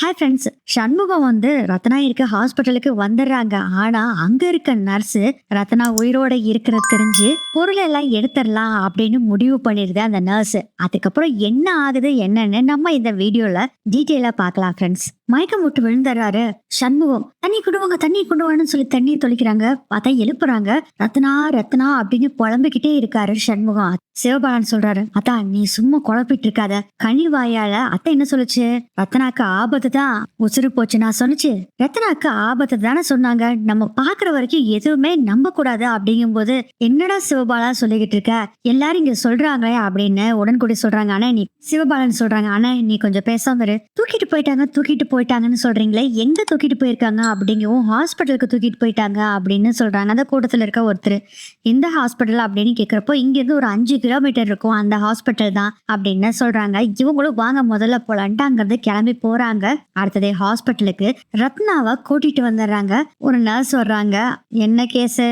Hi friends. Shanmugam Ratna இருக்க ஹாஸ்பிட்டலுக்கு வந்துடுறாங்க. ஆனா அங்க இருக்க நர்ஸ் ரத்னா உயிரோட இருக்கிற தெரிஞ்சு பொருளை எல்லாம் எடுத்துடலாம் அப்படின்னு முடிவு பண்ணிருது அந்த நர்ஸ். அதுக்கப்புறம் என்ன ஆகுது என்னன்னு நம்ம இந்த வீடியோல டீட்டெயிலா பார்க்கலாம் ஃப்ரெண்ட்ஸ். மயக்கம் விட்டு விழுந்துறாரு சண்முகம். தண்ணி குடுவாங்க தண்ணி குடுவான்னு சொல்லி தண்ணி தொளிக்கிறாங்க. பார்த்தா எழுப்புறாங்க. ரத்னா ரத்னா அப்படின்னு புலம்பிக்கிட்டே இருக்காரு சண்முகம். சிவபாலன் சொல்றாரு, அத்தா நீ சும்மா குழப்பிட்டு இருக்காத. கனி வாயால அத்தை என்ன சொல்லுச்சு? ரத்னாக்கு ஆபத்து தான் உசுறு போச்சு நான் சொன்னுச்சு. ரத்னாக்கு ஆபத்து தானே சொன்னாங்க. நம்ம பாக்குற வரைக்கும் எதுவுமே நம்ப கூடாது அப்படிங்கும் போது என்னடா சிவபாலா சொல்லிக்கிட்டு இருக்க? எல்லாரும் இங்க சொல்றாங்களே அப்படின்னு உடன்கூடி சொல்றாங்க. ஆனா நீ சிவபாலன் சொல்றாங்க, ஆனா நீ கொஞ்சம் பேசாம இரு. தூக்கிட்டு போயிட்டாங்கன்னு சொல்றீங்களே, எங்க தூக்கிட்டு போயிருக்காங்க அப்படிங்கவும் ஹாஸ்பிட்டலுக்கு தூக்கிட்டு போயிட்டாங்க அப்படின்னு சொல்றாங்க அந்த கூட்டத்துல இருக்க ஒருத்தர். இந்த ஹாஸ்பிட்டல் அப்படின்னு கேக்குறப்போ இங்க இருந்து ஒரு 5 கிலோமீட்டர் இருக்கும் அந்த ஹாஸ்பிட்டல் தான் அப்படின்னு சொல்றாங்க. இவங்களும் வாங்க முதல்ல போலான்ட்டு அங்கிருந்து கிளம்பி போறாங்க. அடுத்ததே ஹாஸ்பிட்டலுக்கு ரத்னாவை கூட்டிட்டு வந்துடுறாங்க. ஒரு நர்ஸ் வர்றாங்க. என்ன கேஸ்?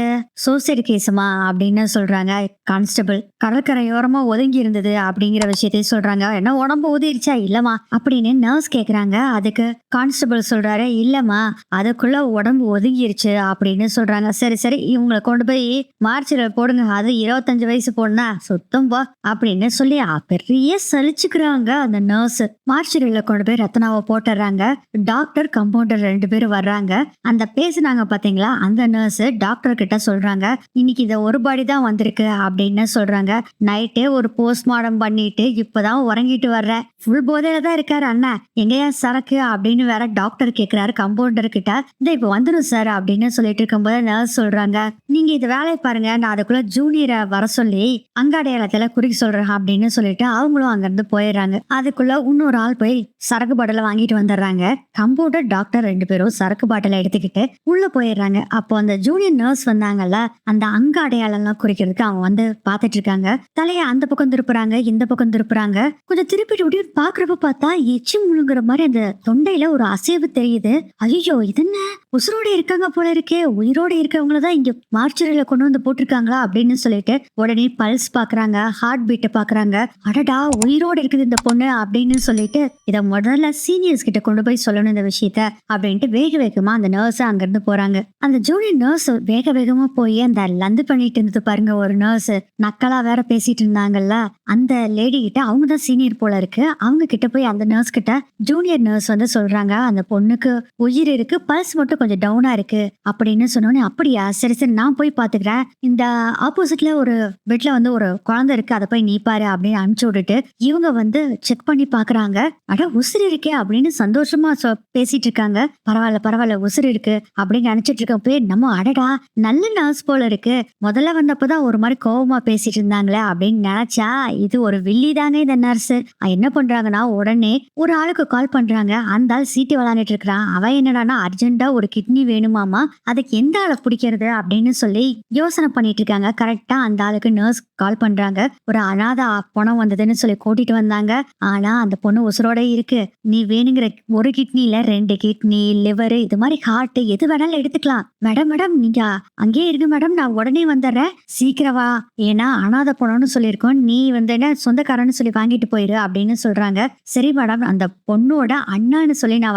சூசைடு கேஸுமா அப்படின்னு சொல்றாங்க. கான்ஸ்டபிள் கடற்கரையோரமா ஒதுங்கி இருந்தது அப்படிங்கிற விஷயத்தையும் சொல்றாங்க. என்ன உடம்பு ஊதிருச்சா? இல்லம்மா அப்படின்னு நர்ஸ் கேக்குறாங்க. அதுக்கு கான்ஸ்டபிள் சொல்றாரு, இல்லம்மா அதுக்குள்ள உடம்பு ஒதுங்கிருச்சு அப்படின்னு சொல்றாங்க. சரி சரி இவங்களை கொண்டு போய் மார்ச்சில போடுங்க. அது 25 வயசு பொண்ணா சுத்தம் போ அப்படின்னு சொல்லி பெரிய சலிச்சுக்கிறாங்க அந்த நர்ஸ். மார்ச்சில கொண்டு போய் ரத்னாவை போட்டுறாங்க. டாக்டர் கம்பவுண்டர் 2 பேரும் வர்றாங்க. அந்த பேசுனாங்க பாத்தீங்களா அந்த நர்ஸ் டாக்டர் கிட்ட சொல்றாங்க, இன்னைக்கு இத ஒரு பாடி தான் வந்திருக்கு அப்படின்னு சொல்றாங்க. நைட்டே ஒரு போஸ்ட்மார்டம் பண்ணிட்டு இப்பதான் உறங்கிட்டு வர்றேன். ஃபுல் போதையில தான் இருக்காரு அண்ணா. எங்கயா சரக்கு அப்படின்னு வேற டாக்டர் கேக்குறாரு கம்பவுண்டர் கிட்ட. இந்த இப்ப வந்துடும் சார் அப்படின்னு சொல்லிட்டு இருக்கும்போது நர்ஸ் சொல்றாங்க, நீங்க இது வேலையை பாருங்க, நான் அதுக்குள்ள ஜூனியரை வர சொல்லி அங்காடையாளத்துல குறிக்க சொல்றேன் அப்படின்னு சொல்லிட்டு அவங்களும் அங்க இருந்து போயிடுறாங்க. அதுக்குள்ள இன்னொரு ஆள் போய் சரக்கு பாட்டில வாங்கிட்டு வந்துடுறாங்க. கம்பவுண்டர் டாக்டர் 2 பேரும் சரக்கு பாட்டில எடுத்துக்கிட்டு உள்ள போயிடுறாங்க. அப்போ அந்த ஜூனியர் நர்ஸ் வந்தாங்கல்ல, அந்த அங்க அடையாளம் எல்லாம் குறிக்கிறதுக்கு அவங்க பாத்துட்டு இருக்காங்க. தலைய அந்த பக்கம் திருப்புறாங்க, இந்த பக்கம் திருப்புறாங்க. கொஞ்சம் திருப்பிட்டு விட்டு பாக்குறப்ப பார்த்தா எச்சி முழுங்குற மாதிரி அந்த தொண்டையில ஒரு அசைவு தெரியுது. ஐயோ இது என்ன, உசுரோட இருக்காங்க போல இருக்கே, உயிரோட இருக்கவங்களதான் இங்க மார்ச்சரியில கொண்டு வந்து போட்டிருக்காங்களா அப்படின்னு சொல்லிட்டு உடனே பல்ஸ் பாக்குறாங்க, ஹார்ட் பீட்டை பாக்குறாங்க. அடடா உயிரோட இருக்குது இந்த பொண்ணு அப்படின்னு சொல்லிட்டு இத முதல்ல சீனியர்ஸ் கிட்ட கொண்டு போய் சொல்லணும் இந்த விஷயத்த அப்படின்ட்டு வேக வேகமா அந்த நர்ஸ் அங்க இருந்து போறாங்க. அந்த ஜூனியர் நர்ஸ் வேக வேகமா போய் அந்த லந்து பண்ணிட்டு இருந்தது பாருங்க ஒரு நர்ஸ், நக்கலா வேற பேசிட்டு இருந்தாங்கல்ல அந்த லேடி கிட்ட, அவங்கதான் சீனியர் போல இருக்கு. அவங்க கிட்ட போய் அந்த நர்ஸ் கிட்ட ஜூனியர் நர்ஸ் சொல்றாங்க, அந்த பொண்ணுக்கு உயிர் இருக்கு, பல்ஸ் மட்டும் கொஞ்சம் டவுனா இருக்கு அப்படின்னு சொன்னோன்னே, அப்படியா சரி சரி நான் போய் பாத்துக்கிறேன், இந்த ஆப்போசிட்ல ஒரு பெட்ல ஒரு குழந்தை இருக்கு, அதை போய் நீ பாரு அப்படின்னு அனுப்பிச்சு விட்டுட்டு இவங்க செக் பண்ணி பாக்குறாங்க. அட உசுறு இருக்கே அப்படின்னு சந்தோஷமா பேசிட்டு இருக்காங்க. பரவாயில்ல பரவாயில்ல உசுறு இருக்கு அப்படின்னு நினைச்சிட்டு இருக்கப்பே நம்ம அடடா நல்ல நர்ஸ் போல இருக்கு, முதல்ல வந்தப்பதான் ஒரு மாதிரி கோபமா பேசிட்டு இருந்தாங்களே அப்படின்னு நினைச்சா இது ஒரு வில்லி தாங்க இந்த நர்ஸ். என்ன பண்றாங்கன்னா உடனே ஒரு ஆளுக்கு கால் பண்றாங்க. அந்த ஆள் சீட்டு விளையாண்டுட்டு இருக்கிறான். அவன் என்னடானா அர்ஜென்ட்டா ஒரு கிட்னி வேணுமாமா, அதுக்கு எந்த ஆளை பிடிக்கிறது அப்படின்னு சொல்லி யோசனை பண்ணிட்டு இருக்காங்க. கரெக்டா அந்த ஆளுக்கு நர்ஸ் கால் பண்றாங்க. ஒரு அனாத பணம் வந்ததுன்னு சொல்லி கூட்டிட்டு வந்தாங்க. ஆனா அந்த பொண்ணு உசுரோட இருக்கு, நீ வேணுங்கிற ஒரு கிட்னில 2 கிட்னி, லிவர், இது மாதிரி ஹார்ட் எது வேணாலும் எடுத்துக்கலாம். மேடம் மேடம் நீங்க அங்கேயே இருங்க மேடம், நான் உடனே வந்துடுறேன், சீக்கிரம் வா, ஏன்னா அனாத பணம்னு சொல்லியிருக்கோம், நீ என்ன சொந்தக்காரன்னு சொல்லி வாங்கிட்டு போயிரு அப்படின்னு சொல்றாங்க. சரி மேடம், அந்த பொண்ணோட அண்ணான்னு சொல்லி நான்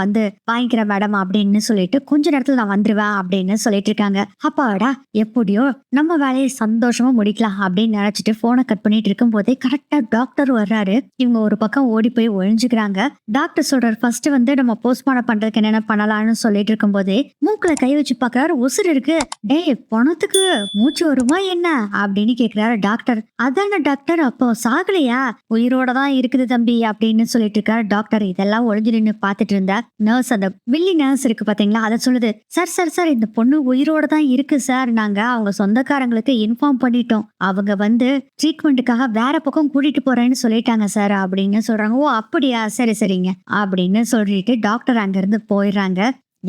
வாங்கிக்கிறேன் மேடம் அப்படின்னு சொல்லிட்டு கொஞ்ச நேரத்துல நான் வந்துருவேன் அப்படின்னு சொல்லிட்டு இருக்காங்க. அப்பாடா எப்படியோ நம்ம வேலையை சந்தோஷமா முடிக்கலாம் அப்படின்னு நினைச்சிட்டு போனை கட் பண்ணிட்டு இருக்கும் போதே கரெக்டா டாக்டர் வர்றாரு. இவங்க ஒரு பக்கம் ஓடி போய் ஒழிஞ்சுக்கிறாங்க. டாக்டர் சொல்றாரு, ஃபர்ஸ்ட் நம்ம போஸ்ட்மார்டம் பண்றதுக்கு என்னென்ன பண்ணலாம்னு சொல்லிட்டு இருக்கும் போதே மூக்குல கை வச்சு பாக்குறாரு. உசுறு இருக்கு, டேய் பணத்துக்கு மூச்சு வருமா என்ன அப்படின்னு கேக்குறாரு டாக்டர். அதான டாக்டர், அப்போ சாகலையா? உயிரோட தான் இருக்குது தம்பி அப்படின்னு சொல்லிட்டு இருக்காரு டாக்டர். இதெல்லாம் ஒளிஞ்சு நின்று பாத்துட்டு இருந்தா நர்ஸ், அந்த வில்லி நர்ஸ் இருக்கு பாத்தீங்களா, அதை சொல்லுது. சார் சார் சார் இந்த பொண்ணு உயிரோட தான் இருக்கு சார், நாங்க அவங்க சொந்தக்காரங்களுக்கு இன்ஃபார்ம் பண்ணிட்டோம், அவங்க ட்ரீட்மெண்ட்டுக்காக வேற பக்கம் கூட்டிட்டு போறேன்னு சொல்லிட்டாங்க சார் அப்படின்னு சொல்றாங்க. ஓ அப்படியா சரி சரிங்க அப்படின்னு சொல்லிட்டு டாக்டர் அங்க இருந்து போயிடுறாங்க.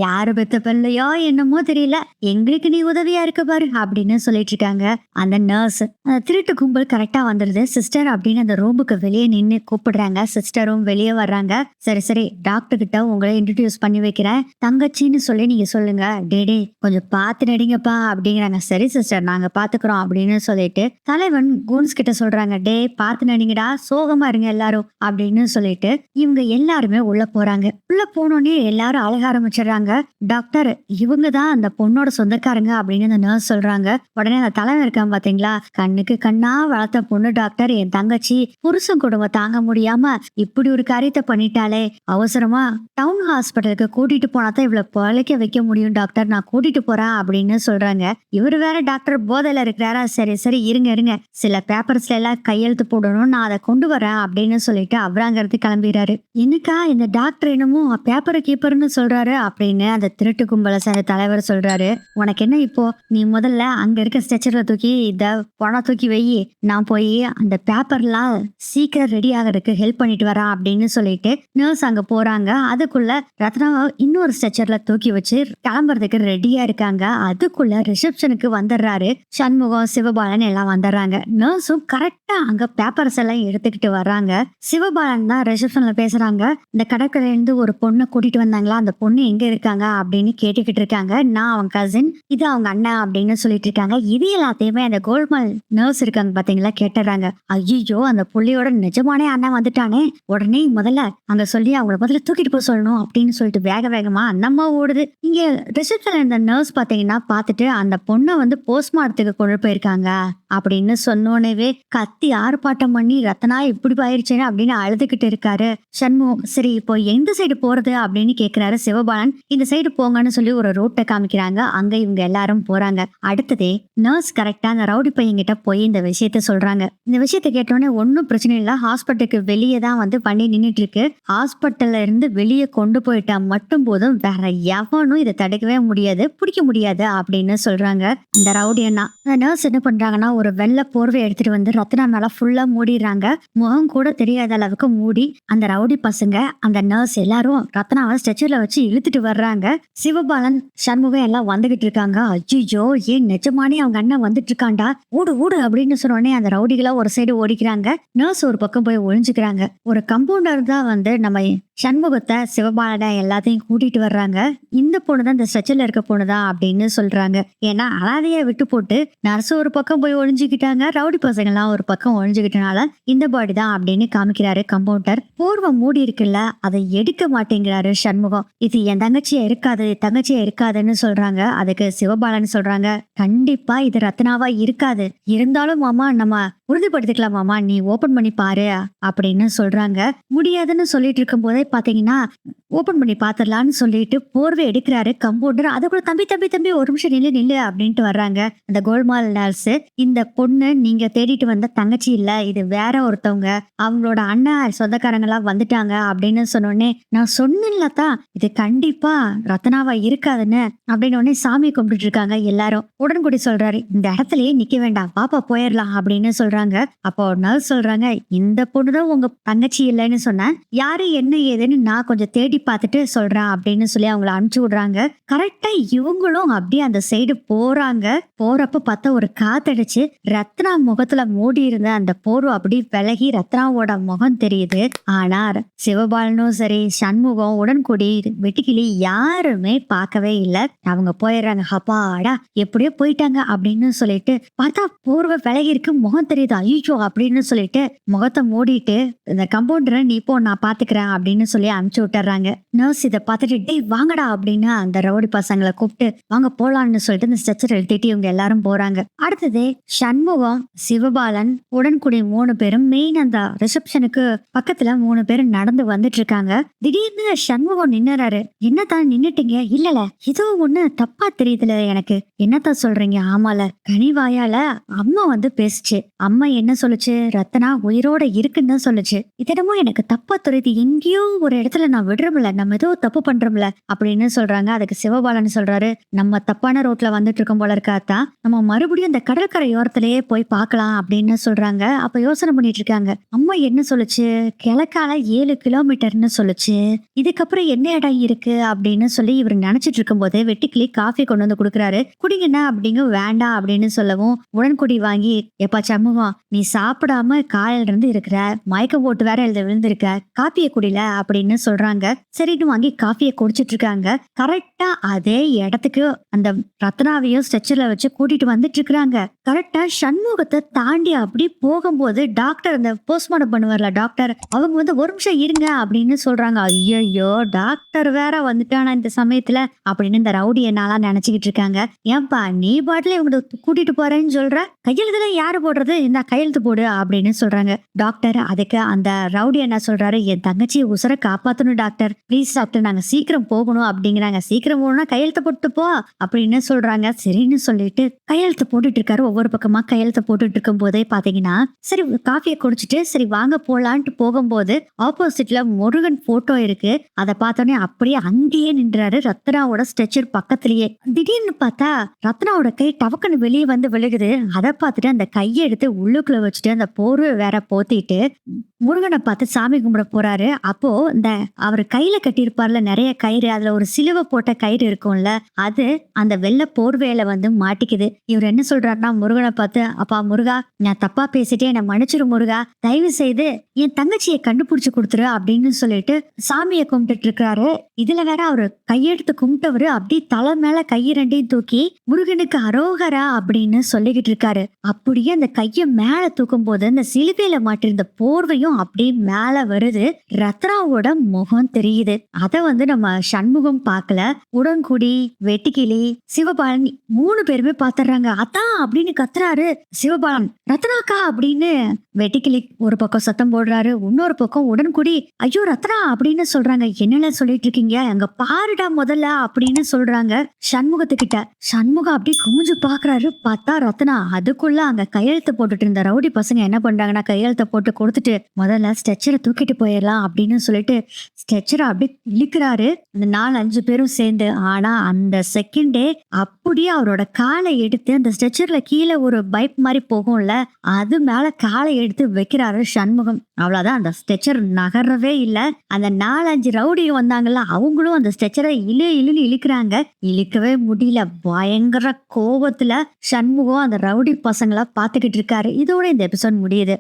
யாரு பெத்த பிள்ளையோ என்னமோ தெரியல, எங்களுக்கு நீ உதவியா இருக்க பாரு அப்படின்னு சொல்லிட்டு இருக்காங்க அந்த நர்ஸ். அந்த திருட்டு கும்பல் கரெக்டா வந்துருது. சிஸ்டர் அப்படின்னு அந்த ரூமுக்கு வெளியே நின்னு கூப்பிடுறாங்க. சிஸ்டரும் வெளியே வர்றாங்க. சரி சரி, டாக்டர் கிட்ட உங்களை இன்ட்ரடியூஸ் பண்ணி வைக்கிறேன், தங்கச்சின்னு சொல்லி நீங்க சொல்லுங்க. டேடே கொஞ்சம் பார்த்து நடிங்கப்பா அப்படிங்கிறாங்க. சரி சிஸ்டர், நாங்க பாத்துக்கிறோம் அப்படின்னு சொல்லிட்டு தலைவன் கூன்ஸ் கிட்ட சொல்றாங்க, டே பார்த்து நடிங்கடா, சோகமா இருங்க எல்லாரும் அப்படின்னு சொல்லிட்டு இவங்க எல்லாருமே உள்ள போறாங்க. உள்ள போனோடனே எல்லாரும் அழக ஆரம்பிச்சிடுறாங்க. டாக்டர், இவங்க தான் அந்த பொண்ணோட சொந்தக்காரங்க அப்படின்னு அந்த நர்ஸ் சொல்றாங்க. உடனே அந்த தலைவன் இருக்கான் பாத்தீங்களா, கண்ணுக்கு கண்ணா வளர்த்த பொண்ணு டாக்டர், என் தங்கச்சி புருஷன் குடும்பம் தாங்க முடியாம இப்படி ஒரு காரியத்தை பண்ணிட்டாலே, அவசரமா டவுன் ஹாஸ்பிட்டலுக்கு கூட்டிட்டு போனாதான் இவ்வளவு பொழைக்க வைக்க முடியும் டாக்டர், நான் கூட்டிட்டு போறேன் அப்படின்னு சொல்றாங்க. இவர் வேற டாக்டர் போதையில இருக்கிறாரா, சரி சரி இருங்க இருங்க, சில பேப்பர்ஸ்ல எல்லாம் கையெழுத்து போடணும், நான் அதை கொண்டு வரேன் அப்படின்னு சொல்லிட்டு அவராங்கிறது கிளம்பிடுறாரு. என்னக்கா இந்த டாக்டர் என்னமோ பேப்பரை கீப்பர்னு சொல்றாரு அப்படின்னு அந்த திருட்டு கும்பலை சேர்ந்த தலைவர் சொல்றாரு. உனக்கு என்ன இப்போ, நீ முதல்ல அங்க இருக்க ஸ்ட்ரெச்சர்ல தூக்கி இந்த பணம் தூக்கி வை, நான் போய் அந்த பேப்பர்லாம் சீக்கிரம் ரெடி ஆகிறதுக்கு ஹெல்ப் பண்ணிட்டு வரேன் அப்படின்னு சொல்லிட்டு நர்ஸ் அங்க போறாங்க. அதுக்குள்ள ரத்னாவை இன்னொரு ஸ்ட்ரெச்சர்ல தூக்கி வச்சு கிளம்புறதுக்கு ரெடியா இருக்காங்க. அதுக்குள்ள ரிசப்ஷனுக்கு வந்துடுறாரு சண்முகம், சிவபாலன் எல்லாம் வந்துடுறாங்க. நர்ஸும் கரெக்டா அங்க பேப்பர்ஸ் எல்லாம் எடுத்துக்கிட்டு வர்றாங்க. சிவபாலன் தான் ரிசப்ஷன்ல பேசுறாங்க. இந்த கடற்கரையில இருந்து ஒரு பொண்ணை கூட்டிட்டு வந்தாங்களா, அந்த பொண்ணு எங்க இருக்காங்க அப்படின்னு கேட்டுக்கிட்டு இருக்காங்க. நான் அவங்க கசின், இது அவங்க அண்ணன் அப்படின்னு சொல்லிட்டு இருக்காங்க. இது எல்லாத்தையுமே அந்த கோல்மால் நர்ஸ் இருக்காங்க பாத்தீங்களா கேட்டுறாங்க. ஐயோ, அந்த புள்ளியோட நிஜமானே அண்ணன் வந்துட்டானே, உடனே முதல்ல அங்க சொல்லி அவங்கள முதல்ல தூக்கிட்டு போய் சொல்லணும் அப்படின்னு சொல்லிட்டு வேக வேகமா அண்ணம்மா ஓடுது. இங்க ரிசப்ஷன்ல இருந்த நர்ஸ் பாத்தீங்கன்னா பாத்துட்டு அந்த பொண்ணை வந்து போஸ்ட்மார்ட்டத்துக்கு கொண்டு போயிருக்காங்க அப்படின்னு சொன்னோனவே கத்தி ஆர்ப்பாட்டம் பண்ணி ரத்னா இப்படி போயிருச்சேன்னு அப்படின்னு அழுதுகிட்டு இருக்காரு சண்முகம். சரி, இப்போ எந்த சைடு போறது அப்படின்னு கேக்குறாரு சிவபாலன். இந்த சைடு போங்கன்னு சொல்லி ஒரு ரோட்டை காமிக்கிறாங்க. அங்க இவங்க எல்லாரும் போறாங்க. அடுத்ததே நர்ஸ் கரெக்டா அந்த ரவுடி பையன் கிட்ட போய் இந்த விஷயத்த சொல்றாங்க. இந்த விஷயத்த கேட்டோன்னே ஒன்னும் பிரச்சனை இல்ல, ஹாஸ்பிட்டலுக்கு வெளியே தான் வந்து பண்ணி நின்னுட்டு இருக்கு, ஹாஸ்பிட்டல்ல இருந்து வெளியே கொண்டு போயிட்டா மட்டும் போதும், வேற எவனும் இதை தடுக்கவே முடியாது, பிடிக்க முடியாது அப்படின்னு சொல்றாங்க அந்த ரவுடி அண்ணா. அந்த நர்ஸ் என்ன பண்றாங்கன்னா ஒரு வெள்ளை போர்வை எடுத்துட்டு வந்து ரத்னா மேல ஃபுல்லா மூடிடுறாங்க. முகம் கூட தெரியாத அளவுக்கு மூடி அந்த ரவுடி பசங்க அந்த நர்ஸ் எல்லாரும் ரத்னாவை ஸ்ட்ரெச்சர்ல வச்சு இழுத்துட்டு வர்றாங்க. சிவபாலன் சண்முகம் எல்லாம் வந்துகிட்டு இருக்காங்க. அஜிஜோ, ஏன் நிஜமானே அவங்க அண்ணன் வந்துட்டு இருக்காண்டா, ஓடு ஓடு அப்படின்னு சொன்னோடனே அந்த ரவுடிகளா ஒரு சைடு ஓடிக்கிறாங்க. நர்ஸ் ஒரு பக்கம் போய் ஒழிஞ்சுக்கிறாங்க. ஒரு கம்பவுண்டர் தான் வந்து நம்ம சண்முகத்தை சிவபாலனை எல்லாத்தையும் கூட்டிட்டு வர்றாங்க. இந்த பொண்ணுதான் இந்த ஸ்ட்ரெச்சர்ல இருக்க பொண்ணுதான் அப்படின்னு சொல்றாங்க. ஏன்னா அனாதையா விட்டு போட்டு நர்ஸ் ஒரு பக்கம் போய் ஒழிஞ்சுக்கிட்டாங்க, ரவுடி பசங்க எல்லாம் ஒரு பக்கம் ஒழிஞ்சுக்கிட்டனால இந்த பாடி தான் அப்படின்னு காமிக்கிறாரு கம்பவுண்டர். போர்வை மூடி இருக்குல்ல, அதை எடுக்க மாட்டேங்கிறாரு சண்முகம். இது என் தங்கச்சியா இருக்காது, தங்கச்சியா இருக்காதுன்னு சொல்றாங்க. அதுக்கு சிவபாலன் சொல்றாங்க, கண்டிப்பா இது ரத்னாவா இருக்காது, இருந்தாலும் மாமா நம்ம உறுதிப்படுத்திக்கலாம் மாமா, நீ ஓபன் பண்ணி பாரு அப்படின்னு சொல்றாங்க. முடியாதுன்னு சொல்லிட்டு இருக்கும் போதே பாத்தீங்கன்னா ஓபன் பண்ணி பாத்திரலான்னு சொல்லிட்டு போர்வை எடுக்கிறாரு கம்பவுண்டர். அதுக்குள்ள தம்பி தம்பி தம்பி ஒரு நிமிஷம் நில்லு நில்லு அப்படின்ட்டு வர்றாங்க அந்த கோல்மால் நர்ஸ். இந்த பொண்ணு நீங்க தேடிட்டு வந்த தங்கச்சி இல்ல, இது வேற ஒருத்தவங்க, அவங்களோட அண்ணன் சொந்தக்காரங்க எல்லாம் வந்துட்டாங்க அப்படின்னு சொன்னோடனே நான் சொன்னேன்லதான் இது கண்டிப்பா ரத்னாவா இருக்காதுன்னு அப்படின்னு உடனே சாமி கும்பிட்டு இருக்காங்க எல்லாரும். உடன்குடி சொல்றாரு, இந்த இடத்துலயே நிக்க வேண்டாம், பாப்பா போயிடலாம் அப்படின்னு சொல்றாங்க. அப்போ நர்ஸ் சொல்றாங்க, இந்த பொண்ணுதான் உங்க தங்கச்சி இல்லைன்னு சொன்ன, யாரு என்ன ஏதுன்னு நான் கொஞ்சம் தேடி பார்த்துட்டு சொல்றேன் அப்படின்னு சொல்லி அவங்கள அனுப்பிச்சு விடுறாங்க. கரெக்டா இவங்களும் அப்படியே அந்த சைடு போறாங்க. போறப்ப பார்த்தா ஒரு காத்தடிச்சு ரத்னா முகத்துல மூடி இருந்த அந்த போர்வை அப்படி விலகி ரத்னாவோட முகம் தெரியுது. ஆனா சிவபாலனும் சரி சண்முகம் உடன்குடி வெட்டுக்கிளி யாருமே பார்க்கவே இல்லை. அவங்க போயிடுறாங்க. அப்பாடா எப்படியோ போயிட்டாங்க அப்படின்னு சொல்லிட்டு பார்த்தா போர்வை விலகி இருக்கு, முகம் தெரியுது, ஐயோ அப்படின்னு சொல்லிட்டு முகத்தை மூடிட்டு இந்த கம்பவுண்டரை நீ போ நான் பாத்துக்கிறேன் அப்படின்னு சொல்லி அனுப்பிச்சு விட்டுறாங்க. நர்ஸ் இதை பார்த்துட்டு டேய் வாங்கடா அப்படின்னு அந்த ரவுடி பசங்களை கூப்பிட்டு வாங்க போலான்னு சொல்லிட்டு இந்த ஸ்ட்ரெச்சர் எழுதிட்டு இவங்க எல்லாரும் போறாங்க. அடுத்தது சண்முகம், சிவபாலன், உடன்குடி 3 பேரும் மெயின் அந்த ரிசப்ஷனுக்கு பக்கத்துல 3 பேரும் நடந்து வந்துட்டு இருக்காங்க. திடீர்னு சண்முகம் நின்னுறாரு. என்னதான் நின்னுட்டீங்க? இல்லல ஏதோ ஒண்ணு தப்பா தெரியுதுல எனக்கு. என்னத்தான் சொல்றீங்க? ஆமால, கனிவாயால அம்மா வந்து பேசுச்சு. அம்மா என்ன சொல்லுச்சு? ரத்னா உயிரோட இருக்குன்னு தான் சொல்லுச்சு. இதனமோ எனக்கு தப்பா தெரியுது, எங்கேயோ ஒரு இடத்துல நான் விடுறோம்ல, நம்ம ஏதோ தப்பு பண்றோம்ல அப்படின்னு சொல்றாங்க. அதுக்கு சிவபாலன் சொல்றாரு, நம்ம தப்பான ரோட்ல வந்துட்டு இருக்கோம் போல இருக்கா அத்தா. நம்ம மறுபடியும் அந்த கடற்கரை ஓரத்திலேயே போய் பார்க்கலாம் அப்படின்னு சொல்றாங்க. அப்ப யோசனை பண்ணிட்டு இருக்காங்க. அம்மா என்ன சொல்லுச்சு? கிழக்கால 7 கிலோமீட்டர்ன்னு சொல்லுச்சு. இதுக்கப்புறம் என்ன இடம் இருக்கு அப்படின்னு சொல்லி இவர் நினைச்சிட்டு இருக்கும்போது வெட்டுக்கிளி காஃபி கொண்டு வந்து குடுக்குறாரு. குடிங்கண்ணா அப்படிங்க வேண்டாம் அப்படின்னு சொல்லவும் உடன்குடி வாங்கி, எப்பா சண்முகம் நீ சாப்பிடாம காலையில இருந்து இருக்கிற, மயக்கம் போட்டு வேற எழுத விழுந்திருக்க, காப்பியை குடில அப்படின்னு சொல்றாங்க. சரின்னு வாங்கி காஃபியை குடிச்சிட்டு இருக்காங்க. கரெக்டா அதே இடத்துக்கு அந்த ரத்னாவையும் ஸ்ட்ரெச்சர்ல வச்சு கூட்டிட்டு வந்துட்டு இருக்காங்க. கரெக்டா சண்முகத்தை தாண்டி அப்படி போகும்போது டாக்டர் அந்த போஸ்ட்மார்ட்டம் பண்ணுவார்ல டாக்டர், அவங்க வந்து ஒரு நிமிஷம் இருங்க அப்படின்னு சொல்றாங்க. ஐயோ டாக்டர் வேற வந்துட்டானா இந்த சமயத்துல அப்படின்னு இந்த ரவுடி என்னால நினைச்சுக்கிட்டு இருக்காங்க. ஏன்பா நீ பாட்டுல இவங்க கூட்டிட்டு போறேன்னு சொல்ற, கையெழுத்துல யாரு போடுறது, இந்த கையெழுத்து போடு அப்படின்னு சொல்றாங்க. டாக்டர் அதுக்கு அந்த ரவுடி என்ன சொல்றாரு, என் தங்கச்சி உசுரை காப்பாத்தணும் டாக்டர், ப்ளீஸ் டாக்டர் நாங்க சீக்கிரம் போகணும் அப்படிங்கிறாங்க. சீக்கிரம் போகணும்னா கையெழுத்து போட்டு போ அப்படின்னு சொல்றாங்க. சரின்னு சொல்லிட்டு கையெழுத்து போட்டுட்டு இருக்காரு. ஒவ்வொரு பக்கமா கையெழுத்து போட்டுட்டு இருக்கும் போதே பாத்தீங்கன்னா, சரி காஃபியை குடிச்சிட்டு சரி வாங்க போலான்ட்டு போகும்போது ஆப்போசிட்ல முருகன் போட்டோ இருக்கு. அதை பார்த்தோன்னே அப்படியே அங்கேயே நின்றாரு ரத்னாவோட ஸ்ட்ரெச்சர் பக்கத்திலேயே. திடீர்னு பார்த்தா ரத்னாவோட கை டவக்குன்னு வெளியே வந்து விழுகுது. அதை பார்த்துட்டு அந்த கையை எடுத்து உள்ளுக்குள்ள வச்சுட்டு அந்த போர்வை வேற போத்திட்டு முருகனை பார்த்து சாமி கும்பிட போறாரு. அப்போ இந்த அவர் கையில கட்டியிருப்பார்ல நிறைய கயிறு, அதுல ஒரு சிலுவை போட்ட கயிறு இருக்கும்ல, அது அந்த வெள்ளை போர்வையில வந்து மாட்டிக்குது. இவர் என்ன சொல்றாருன்னா முருகனை பார்த்து, அப்பா முருகா நான் தப்பா பேசிட்டே என்னை மன்னிச்சிரு முருகா, தயவு செய்து என் தங்கச்சியை கண்டுபிடிச்சு கொடுத்துரு அப்படின்னு சொல்லிட்டு சாமியை கும்பிட்டுட்டு இருக்காரு. இதுல வேற அவரு கையெடுத்து கும்பிட்டவரு அப்படி தலை மேல கையை ரெண்டையும் தூக்கி முருகனுக்கு அரோகரா அப்படின்னு சொல்லிக்கிட்டு இருக்காரு. அப்படியே அந்த கையை மேல தூக்கும் போது அந்த சிலுவையில மாட்டிருந்த போர்வையும் அப்படியே மேல வருது. ரத்னாவோட முகம் தெரியுது. அத வந்து நம்ம சண்முகம் பார்க்கல. உடன்குடி, வெட்டுக்கிளி, சிவபாலன் 3 பேருமே பாத்துறாங்க. அதான் அப்படின்னு கத்துறாரு சிவபாலன், ரத்னாக்கா அப்படின்னு. வெட்டுக்கிளி ஒரு பக்கம் சத்தம் போடுறாரு, இன்னொரு பக்கம் உடன்குடி ஐயோ ரத்னா அப்படின்னு சொல்றாங்க. என்னென்ன சொல்லிட்டு இருக்கீங்க, அங்க பாருடா முதல்ல அப்படின்னு சொல்றாங்க சண்முகத்துக்கிட்ட. சண்முகம் அப்படியே குமிஞ்சு பாக்குறாரு. பார்த்தா ரத்னா. அதுக்குள்ள அங்க கையெழுத்து போட்டுட்டு இருந்த ரவுடி பசங்க என்ன பண்றாங்கன்னா கையெழுத்தை போட்டு கொடுத்துட்டு முதல்ல ஸ்ட்ரெச்சரை தூக்கிட்டு போயிடலாம் அப்படின்னு சொல்லிட்டு ஸ்ட்ரெச்சரை அப்படியே இழுக்கிறாரு அந்த 4-5 பேரும் சேர்ந்து. ஆனா அந்த செகண்டே அப்படியே அவரோட காலை எடுத்து அந்த ஸ்ட்ரெச்சர்ல கீழே ஒரு பைப் மாதிரி போகும்ல, அது மேல காலை எடுத்து வைக்கிறாரு சண்முகம். அவ்வளவுதான், அந்த ஸ்ட்ரெச்சர் நகரவே இல்லை. அந்த 4-5 ரவுடியும் வந்தாங்கல்ல, அவங்களும் அந்த ஸ்ட்ரெச்சரை இழுன்னு இழுக்கிறாங்க. இழுக்கவே முடியல. பயங்கர கோபத்துல சண்முகம் அந்த ரவுடி பசங்களா பாத்துக்கிட்டு இருக்காரு. இதோட இந்த எபிசோட் முடியுது.